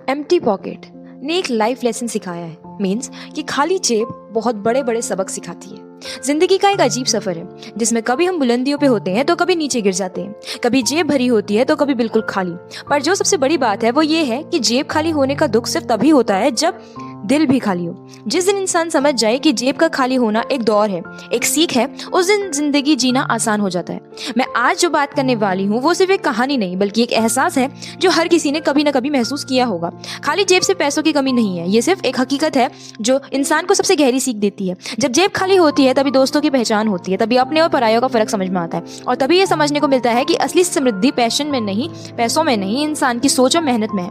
Empty pocket ने एक life lesson सिखाया है। मीन्स कि खाली जेब बहुत बड़े बड़े सबक सिखाती है। जिंदगी का एक अजीब सफर है जिसमें कभी हम बुलंदियों पे होते हैं तो कभी नीचे गिर जाते हैं, कभी जेब भरी होती है तो कभी बिल्कुल खाली। पर जो सबसे बड़ी बात है वो ये है कि जेब खाली होने का दुख सिर्फ तभी होता है जब दिल भी खाली हो। जिस दिन इंसान समझ जाए कि जेब का खाली होना एक दौर है, एक सीख है, उस दिन जिंदगी जीना आसान हो जाता है। मैं आज जो बात करने वाली हूँ वो सिर्फ एक कहानी नहीं बल्कि एक एहसास है जो हर किसी ने कभी ना कभी महसूस किया होगा। खाली जेब से पैसों की कमी नहीं है, ये सिर्फ एक हकीकत है जो इंसान को सबसे गहरी सीख देती है। जब जेब खाली होती है तभी दोस्तों की पहचान होती है, तभी अपने और परायों का फर्क समझ में आता है, और तभी ये समझने को मिलता है कि असली समृद्धि पैशन में नहीं, पैसों में नहीं, इंसान की सोच और मेहनत में है।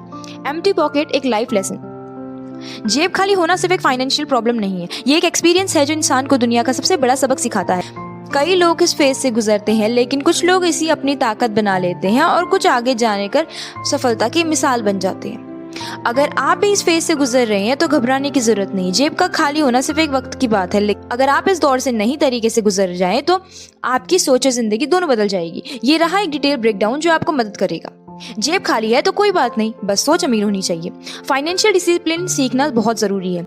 एम्प्टी पॉकेट एक लाइफ लेसन। जेब खाली होना सिर्फ एक फाइनेंशियल प्रॉब्लम नहीं है, ये एक एक्सपीरियंस है जो इंसान को दुनिया का सबसे बड़ा सबक सिखाता है। कई लोग इस फेज से गुजरते हैं, लेकिन कुछ लोग इसी अपनी ताकत बना लेते हैं और कुछ आगे जाने कर सफलता की मिसाल बन जाते हैं। अगर आप भी इस फेज से गुजर रहे हैं तो घबराने की जरूरत नहीं। जेब का खाली होना सिर्फ एक वक्त की बात है, लेकिन अगर आप इस दौर से नई तरीके से गुजर जाएं तो आपकी सोच और जिंदगी दोनों बदल जाएगी। ये रहा एक डिटेल ब्रेकडाउन जो आपको मदद करेगा। जेब खाली है तो कोई बात नहीं, बस सोच अमीर होनी चाहिए। फाइनेंशियल डिसिप्लिन सीखना बहुत जरूरी है।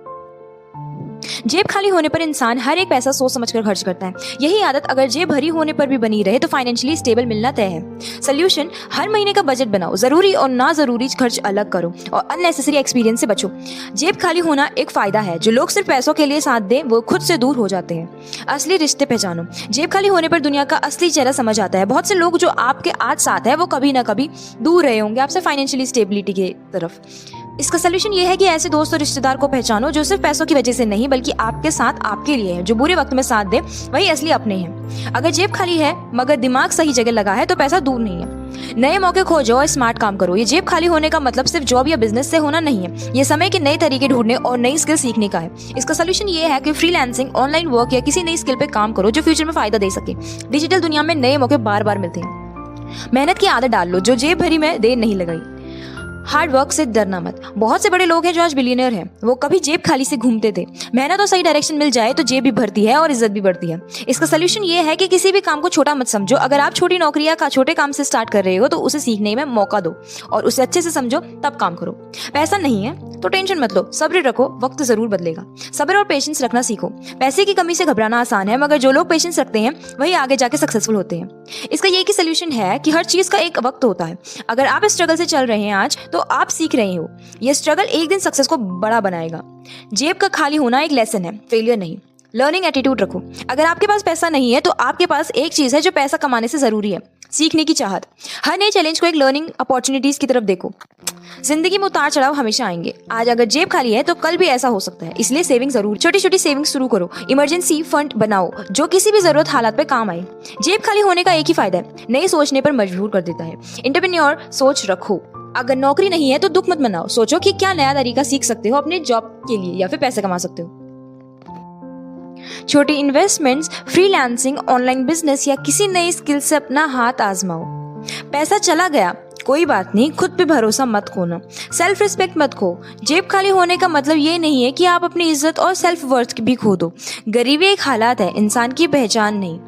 जेब खाली होने पर इंसान हर एक पैसा सोच समझकर खर्च करता है। यही आदत अगर जेब भरी होने पर भी बनी रहे तो फाइनेंशियली स्टेबल मिलना तय है। सोल्यूशन, हर महीने का बजट बनाओ, जरूरी और ना जरूरी खर्च अलग करो और अननेसेसरी एक्सपीरियंस से बचो। जेब खाली होना एक फायदा है, जो लोग सिर्फ पैसों के लिए साथ दें वो खुद से दूर हो जाते हैं। असली रिश्ते पहचानो। जेब खाली होने पर दुनिया का असली चेहरा समझ आता है। बहुत से लोग जो आपके आज साथ है वो कभी ना कभी दूर रहे होंगे आपसे फाइनेंशियली स्टेबिलिटी की तरफ। इसका सोल्यूशन ये है कि ऐसे दोस्त और रिश्तेदार को पहचानो जो सिर्फ पैसों की वजह से नहीं बल्कि आपके साथ आपके लिए है, जो बुरे वक्त में साथ दे, वही असली अपने हैं। अगर जेब खाली है मगर दिमाग सही जगह लगा है तो पैसा दूर नहीं है। नए मौके खोजो और स्मार्ट काम करो। ये जेब खाली होने का मतलब सिर्फ जॉब या बिजनेस से होना नहीं है, ये समय के नए तरीके ढूंढने और नई स्किल सीखने का है। इसका सोल्यूशन ये है कि फ्रीलांसिंग, ऑनलाइन वर्क या किसी नई स्किल पे काम करो जो फ्यूचर में फायदा दे सके। डिजिटल दुनिया में नए मौके बार बार मिलते हैं। मेहनत की आदत डाल लो, जो जेब भरी में देर नहीं लगाई। हार्ड वर्क से डरना मत। बहुत से बड़े लोग हैं जो आज बिलियनर हैं, वो कभी जेब खाली से घूमते थे। मेहनत और सही डायरेक्शन मिल जाए तो जेब भी भरती है और इज्जत भी बढ़ती है। इसका सोल्यूशन ये है कि किसी भी काम को छोटा मत समझो। अगर आप छोटी नौकरी या छोटे काम से स्टार्ट कर रहे हो तो उसे सीखने में मौका दो और उसे अच्छे से समझो, तब काम करो। पैसा नहीं है तो टेंशन मत लो, सब्र रखो, वक्त जरूर बदलेगा। सब्र और पेशेंस रखना सीखो। पैसे की कमी से घबराना आसान है, मगर जो लोग पेशेंस रखते हैं वही आगे जाके सक्सेसफुल होते हैं। इसका ये सोल्यूशन है कि हर चीज का एक वक्त होता है। अगर आप इस स्ट्रगल से चल रहे हैं आज तो आप सीख रहे हो। यह स्ट्रगल एक दिन सक्सेस को बड़ा बनाएगा। जेब का खाली होना एक लेसन है, फेलियर नहीं। लर्निंग एटीट्यूड रखो। अगर आपके पास पैसा नहीं है तो आपके पास एक चीज है जो पैसा कमाने से जरूरी है, सीखने की चाहत। हर नए चैलेंज को एक लर्निंग अपॉर्चुनिटीज की तरफ देखो। जिंदगी में उतार चढ़ाव हमेशा आएंगे। आज अगर जेब खाली है तो कल भी ऐसा हो सकता है, इसलिए सेविंग जरूर। छोटी छोटी सेविंग शुरू करो। इमरजेंसी फंड बनाओ जो किसी भी जरूरत हालात पे काम आए। जेब खाली होने का एक ही फायदा है, नए सोचने पर मजबूर कर देता है। एंटरप्रेन्योर सोच रखो। अगर नौकरी नहीं है तो दुख मत मनाओ, सोचो कि क्या नया तरीका सीख सकते हो अपने जॉब के लिए या फिर पैसे कमा सकते हो। छोटी इन्वेस्टमेंट्स, फ्रीलांसिंग, ऑनलाइन बिजनेस या किसी नई स्किल से अपना हाथ आजमाओ। पैसा चला गया कोई बात नहीं, खुद पे भरोसा मत खोना, सेल्फ रिस्पेक्ट मत खो। जेब खाली होने का मतलब ये नहीं है कि आप अपनी इज्जत और सेल्फ वर्थ भी खो दो। गरीबी एक हालात है, इंसान की पहचान नहीं।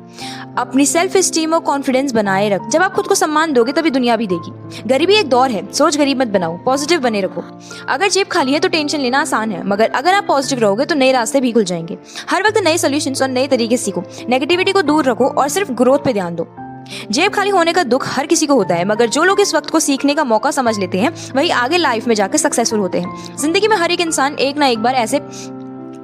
अपनी सेल्फ एस्टीम और कॉन्फिडेंस बनाए रख। जब आप खुद को सम्मान दोगे तभी दुनिया भी देगी। गरीबी एक दौर है, सोच गरीब मत बनाओ, पॉजिटिव बने रखो। अगर जेब खाली है तो टेंशन लेना आसान है, मगर अगर आप पॉजिटिव रहोगे तो नए रास्ते भी खुल जाएंगे। हर वक्त नए सोल्यूशंस और नए तरीके सीखो। नेगेटिविटी को दूर रखो और सिर्फ ग्रोथ पे ध्यान दो। जेब खाली होने का दुख हर किसी को होता है, मगर जो लोग इस वक्त को सीखने का मौका समझ लेते हैं वही आगे लाइफ में जाकर सक्सेसफुल होते हैं। जिंदगी में हर एक इंसान एक ना एक बार ऐसे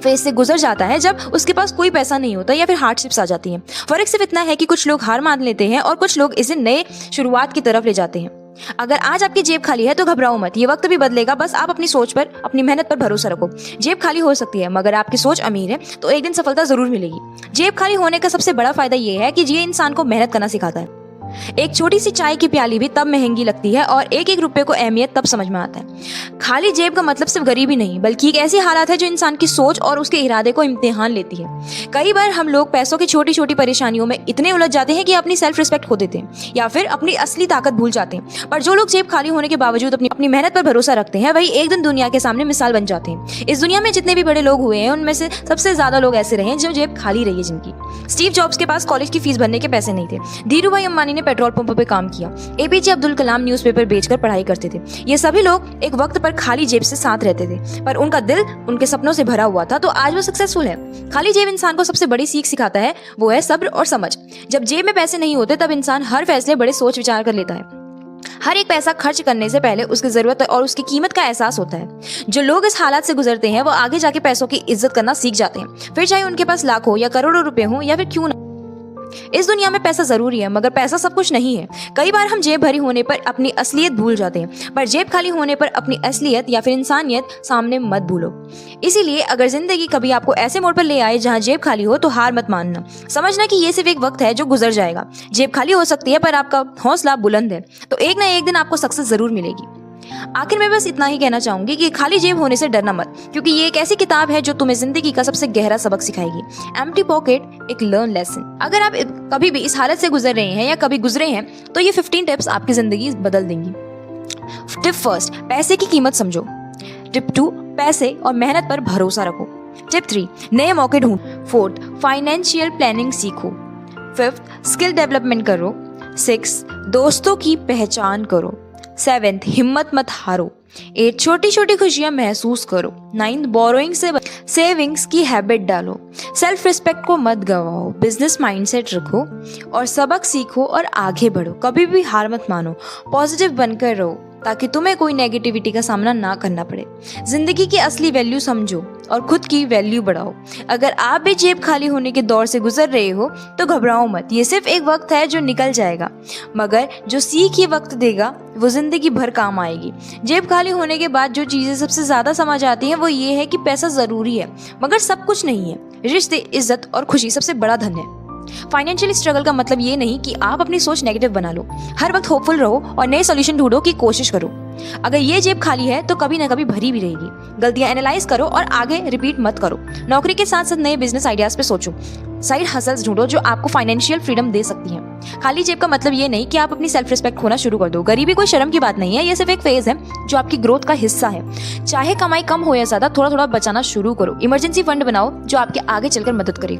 फेज से गुजर जाता है जब उसके पास कोई पैसा नहीं होता या फिर हार्डशिप्स आ जाती हैं। फर्क सिर्फ इतना है कि कुछ लोग हार मान लेते हैं और कुछ लोग इसे नए शुरुआत की तरफ ले जाते हैं। अगर आज आपकी जेब खाली है तो घबराओ मत, ये वक्त भी बदलेगा। बस आप अपनी सोच पर, अपनी मेहनत पर भरोसा रखो। जेब खाली हो सकती है मगर आपकी सोच अमीर है तो एक दिन सफलता जरूर मिलेगी। जेब खाली होने का सबसे बड़ा फायदा ये है कि ये इंसान को मेहनत करना सिखाता है। एक छोटी सी चाय की प्याली भी तब महंगी लगती है और एक एक रुपए को अहमियत तब समझ में आता है। खाली जेब का मतलब सिर्फ गरीबी नहीं बल्कि एक ऐसी हालत है जो इंसान की सोच और उसके इरादे को इम्तिहान लेती है। कई बार हम लोग पैसों की छोटी छोटी परेशानियों में इतने उलझ जाते हैं कि अपनी सेल्फ रिस्पेक्ट खो देते हैं या फिर अपनी असली ताकत भूल जाते हैं। पर जो लोग जेब खाली होने के बावजूद अपनी मेहनत पर भरोसा रखते हैं वही एक दिन दुनिया के सामने मिसाल बन जाते हैं। इस दुनिया में जितने भी बड़े लोग हुए हैं उनमें से सबसे ज्यादा लोग ऐसे रहे हैं जो जेब खाली रही है जिनकी। स्टीव जॉब्स के पास कॉलेज की फीस भरने के पैसे नहीं थे। धीरू भाई अंबानी ने पेट्रोल पंपों पे काम किया। एपीजे अब्दुल कलाम न्यूज़पेपर बेचकर पढ़ाई करते थे। ये सभी लोग एक वक्त पर खाली जेब से साथ रहते थे, पर उनका दिल उनके सपनों से भरा हुआ था, तो आज वो सक्सेसफुल है। खाली जेब इंसान को सबसे बड़ी सीख सिखाता है, वो है सब्र और समझ। जब जेब में पैसे नहीं होते तब इंसान हर फैसले बड़े सोच विचार कर लेता है। हर एक पैसा खर्च करने से पहले उसकी जरूरत और उसकी कीमत का एहसास होता है। जो लोग इस हालात से गुजरते हैं वो आगे जाके पैसों की इज्जत करना सीख जाते हैं, फिर चाहे उनके पास लाखों या करोड़ों रुपए हों या फिर क्यों ना। इस दुनिया में पैसा जरूरी है, मगर पैसा सब कुछ नहीं है। कई बार हम जेब भरी होने पर अपनी असलियत भूल जाते हैं, पर जेब खाली होने पर अपनी असलियत या फिर इंसानियत सामने मत भूलो। इसीलिए अगर जिंदगी कभी आपको ऐसे मोड़ पर ले आए जहां जेब खाली हो तो हार मत मानना। समझना कि ये सिर्फ एक वक्त है जो गुजर जाएगा। जेब खाली हो सकती है पर आपका हौसला बुलंद है, तो एक ना एक दिन आपको सक्सेस जरूर मिलेगी। आखिर में बस इतना ही कहना चाहूंगी कि खाली जेब होने से डरना मत, क्योंकि ये एक ऐसी किताब है जो तुम्हें जिंदगी का सबसे गहरा सबक सिखाएगी। एम्प्टी पॉकेट एक लर्न लेसन। अगर आप कभी भी इस हालत से गुजर रहे हैं या कभी गुजरे हैं तो ये 15 टिप्स आपकी जिंदगी बदल देंगी। टिप फर्स्ट, पैसे की कीमत समझो। टिप 2, पैसे और मेहनत पर भरोसा रखो। टिप 3, नए मौके ढूंढो। 4th, फाइनेंशियल प्लानिंग सीखो। 5th, स्किल डेवलपमेंट करो। 6th, दोस्तों की पहचान करो। 7th, हिम्मत मत हारो। 8th, छोटी छोटी खुशियां महसूस करो। 9th, बोरोइंग से सेविंग्स की हैबिट डालो। सेल्फ रिस्पेक्ट को मत गवाओ। बिजनेस माइंडसेट रखो और सबक सीखो और आगे बढ़ो। कभी भी हार मत मानो, पॉजिटिव बनकर रहो ताकि तुम्हें कोई नेगेटिविटी का सामना ना करना पड़े। जिंदगी की असली वैल्यू समझो और खुद की वैल्यू बढ़ाओ। अगर आप भी जेब खाली होने के दौर से गुजर रहे हो तो घबराओ मत, ये सिर्फ एक वक्त है जो निकल जाएगा, मगर जो सीख ये वक्त देगा वो जिंदगी भर काम आएगी। जेब खाली होने के बाद जो चीजें सबसे ज्यादा समझ आती हैं वो ये है कि पैसा जरूरी है मगर सब कुछ नहीं है। रिश्ते, इज्जत और खुशी सबसे बड़ा धन है। फाइनेंशियल स्ट्रगल का मतलब ये नहीं कि आप अपनी सोच नेगेटिव बना लो। हर वक्त होपफुल रहो और नए सॉल्यूशन ढूंढो की कोशिश करो। अगर ये जेब खाली है तो कभी ना कभी भरी भी रहेगी। गलतियां एनालाइज करो और आगे रिपीट मत करो। नौकरी के साथ साथ नए बिजनेस आइडियाज पे सोचो। साइड हसल्स ढूंढो जो आपको फाइनेंशियल फ्रीडम दे सकती हैं। खाली जेब का मतलब ये नहीं कि आप अपनी सेल्फ रिस्पेक्ट खोना शुरू कर दो। गरीबी कोई शर्म की बात नहीं है, ये सिर्फ एक फेज है जो आपकी ग्रोथ का हिस्सा है। चाहे कमाई कम हो या ज्यादा, थोड़ा थोड़ा बचाना शुरू करो। इमरजेंसी फंड बनाओ जो आपके आगे चलकर मदद करेगा।